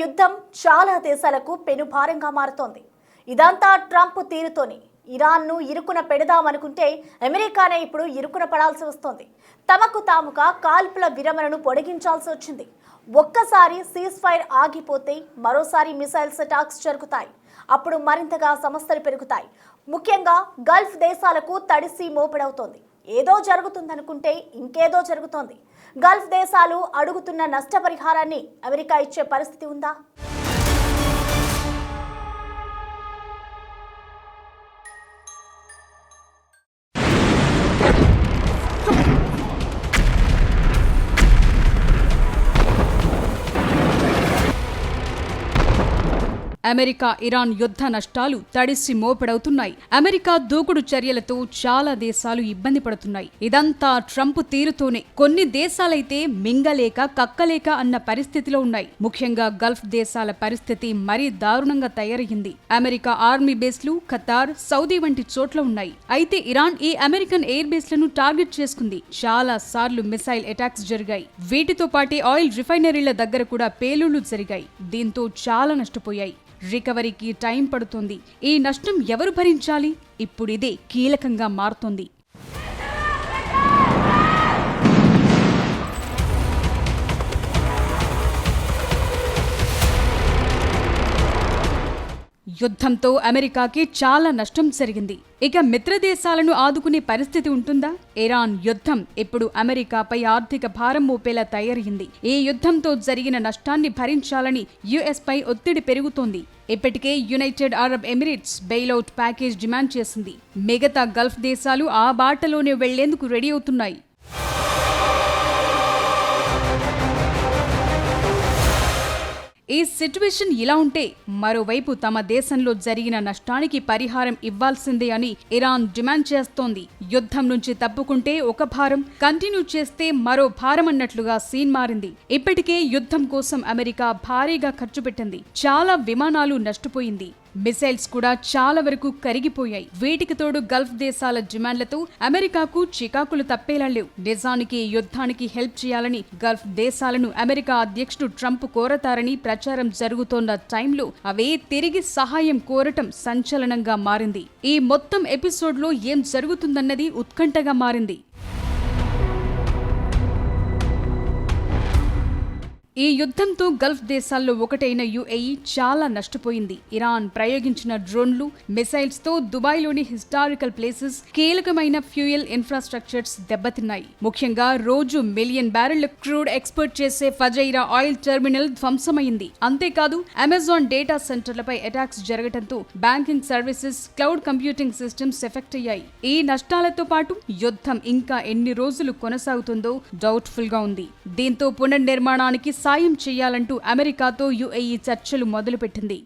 యుద్ధం చాలా దేశాలకు పెనుభారంగా మారుతోంది. ఇదంతా ట్రంప్ తీరుతోని ఇరాన్ను ఇరుకున పెడదామనుకుంటే అమెరికానే ఇప్పుడు ఇరుకున పడాల్సి వస్తోంది. తమకు తాముగా కాల్పుల విరమణను పొడిగించాల్సి వచ్చింది. ఒక్కసారి సీజ్ ఫైర్ ఆగిపోతే మరోసారి మిసైల్స్ అటాక్స్ జరుగుతాయి. అప్పుడు మరింతగా సమస్యలు పెరుగుతాయి. ముఖ్యంగా గల్ఫ్ దేశాలకు తడిసి మోపెడవుతోంది. ఏదో జరుగుతుందనుకుంటే ఇంకేదో జరుగుతోంది. గల్ఫ్ దేశాలు అడుగుతున్న నష్టపరిహారాన్ని అమెరికా ఇచ్చే పరిస్థితి ఉందా? అమెరికా ఇరాన్ యుద్ధ నష్టాలు తడిసి మోపెడవుతున్నాయి. అమెరికా దూకుడు చర్యలతో చాలా దేశాలు ఇబ్బంది పడుతున్నాయి. ఇదంతా ట్రంప్ తీరుతోనే. కొన్ని దేశాలైతే మింగలేక కక్కలేక అన్న పరిస్థితిలో ఉన్నాయి. ముఖ్యంగా గల్ఫ్ దేశాల పరిస్థితి మరీ దారుణంగా తయారయ్యింది. అమెరికా ఆర్మీ బేస్లు ఖతార్, సౌదీ వంటి చోట్ల ఉన్నాయి. అయితే ఇరాన్ ఈ అమెరికన్ ఎయిర్ బేస్లను టార్గెట్ చేసుకుంది. చాలా సార్లు మిసైల్ అటాక్స్ జరిగాయి. వీటితో పాటే ఆయిల్ రిఫైనరీల దగ్గర కూడా పేలుళ్లు జరిగాయి. దీంతో చాలా నష్టపోయాయి. రికవరీకి టైం పడుతుంది. ఈ నష్టం ఎవరు భరించాలి? ఇప్పుడిదే కీలకంగా మారుతోంది. యుద్ధంతో అమెరికాకి చాలా నష్టం జరిగింది. ఇక మిత్రదేశాలను ఆదుకునే పరిస్థితి ఉంటుందా? ఇరాన్ యుద్ధం ఇప్పుడు అమెరికాపై ఆర్థిక భారం మోపేలా తయారైంది. ఈ యుద్ధంతో జరిగిన నష్టాన్ని భరించాలని యుఎస్ పై ఒత్తిడి పెరుగుతోంది. ఇప్పటికే United Arab Emirates bailout package demand చేసింది. మిగతా గల్ఫ్ దేశాలు ఆ బాటలోనే వెళ్లేందుకు రెడీ అవుతున్నాయి. ఈ సిట్యుయేషన్ ఇలా ఉంటే మరోవైపు తమ దేశంలో జరిగిన నష్టానికి పరిహారం ఇవ్వాల్సిందే అని ఇరాన్ డిమాండ్ చేస్తోంది. యుద్ధం నుంచి తప్పుకుంటే ఒక భారం, కంటిన్యూ చేస్తే మరో భారం అన్నట్లుగా సీన్ మారింది. ఇప్పటికే యుద్ధం కోసం అమెరికా భారీగా ఖర్చు పెట్టింది. చాలా విమానాలు నష్టపోయింది. మిసైల్స్ కూడా చాలా వరకు కరిగిపోయాయి. వీటికి తోడు గల్ఫ్ దేశాల డిమాండ్లతో అమెరికాకు చికాకులు తప్పేలా లేవు. నిజానికి యుద్ధానికి హెల్ప్ చేయాలని గల్ఫ్ దేశాలను అమెరికా అధ్యక్షుడు ట్రంప్ కోరతారని ప్రచారం జరుగుతోన్న టైంలో అవే తిరిగి సహాయం కోరటం సంచలనంగా మారింది. ఈ మొత్తం ఎపిసోడ్లో ఏం జరుగుతుందన్నది ఉత్కంఠగా మారింది. ఈ యుద్ధంతో గల్ఫ్ దేశాల్లో ఒకటైన యుఏఈ చాలా నష్టపోయింది. ఇరాన్ ప్రయోగించిన డ్రోన్లు, మిసైల్స్ తో దుబాయ్లోని హిస్టారికల్ ప్లేసెస్, కీలకమైన ఫ్యూయల్ ఇన్ఫ్రాస్ట్రక్చర్స్ దెబ్బతిన్నాయి. ముఖ్యంగా రోజు మిలియన్ బ్యారెళ్ల క్రూడ్ ఎక్స్పోర్ట్ చేసే ఫజైరా ఆయిల్ టెర్మినల్ ధ్వంసమైంది. అంతేకాదు అమెజాన్ డేటా సెంటర్లపై అటాక్స్ జరగడంతో banking services, cloud computing systems effect అయ్యాయి. ఈ నష్టాలతో పాటు యుద్ధం ఇంకా ఎన్ని రోజులు కొనసాగుతుందో డౌట్ఫుల్ గా ఉంది. దీంతో పునర్నిర్మాణానికి సాయం చేయాలంటూ అమెరికాతో యుఏఈ చర్చలు మొదలుపెట్టింది.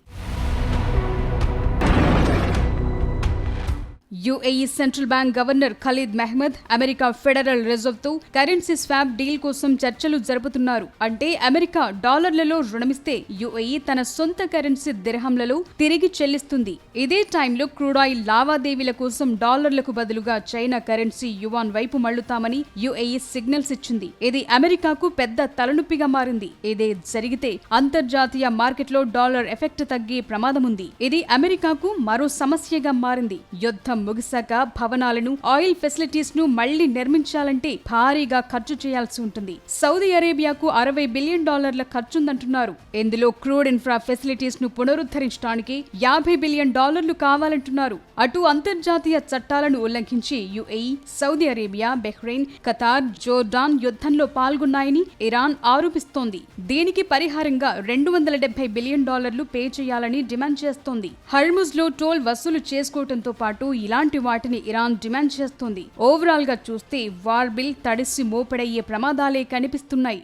UAE central bank governor Khalid Mohamed America Federal Reserve తో కరెన్సీ స్వాప్ డీల్ కోసం చర్చలు జరుపుతున్నారు. అంటే అమెరికా డాలర్లలో రుణమిస్తే యుఏఈ తన సొంత కరెన్సీ దిర్హంలలో తిరిగి చెల్లిస్తుంది. ఇదే టైంలో క్రూడ్ ఆయిల్ లావాదేవీల కోసం డాలర్లకు బదులుగా చైనా కరెన్సీ యువాన్ వైపు మళ్లుతామని యుఏఈ సిగ్నల్స్ ఇచ్చింది. ఇది అమెరికాకు పెద్ద తలనొప్పిగా మారింది. ఇదే జరిగితే అంతర్జాతీయ మార్కెట్లో డాలర్ ఎఫెక్ట్ తగ్గే ప్రమాదముంది. ఇది అమెరికాకు మరో సమస్యగా మారింది. యుద్ధం ముగిశాక భవనాలను, ఆయిల్ ఫెసిలిటీస్ ను మళ్లీ నిర్మించాలంటే భారీగా ఖర్చు చేయాల్సి ఉంటుంది. సౌదీ అరేబియాకు $60 బిలియన్ ఖర్చుందంటున్నారు. ఇందులో క్రూడ్ ఇన్ఫ్రా ఫెసిలిటీస్ ను పునరుద్ధరించడానికి $50 బిలియన్ కావాలంటున్నారు. అటు అంతర్జాతీయ చట్టాలను ఉల్లంఘించి UAE, Saudi Arabia, Bahrain, Qatar, Jordan యుద్ధంలో పాల్గొన్నాయని ఇరాన్ ఆరోపిస్తోంది. దీనికి పరిహారంగా $270 బిలియన్ పే చేయాలని డిమాండ్ చేస్తోంది. హర్ముజ్ లో టోల్ వసూలు చేసుకోవడంతో పాటు ఇలాంటి వాటిని ఇరాన్ డిమాండ్ చేస్తోంది. ఓవరాల్ గా చూస్తే వార్ బిల్ తడిసి మోపెడయ్యే ప్రమాదాలే కనిపిస్తున్నాయి.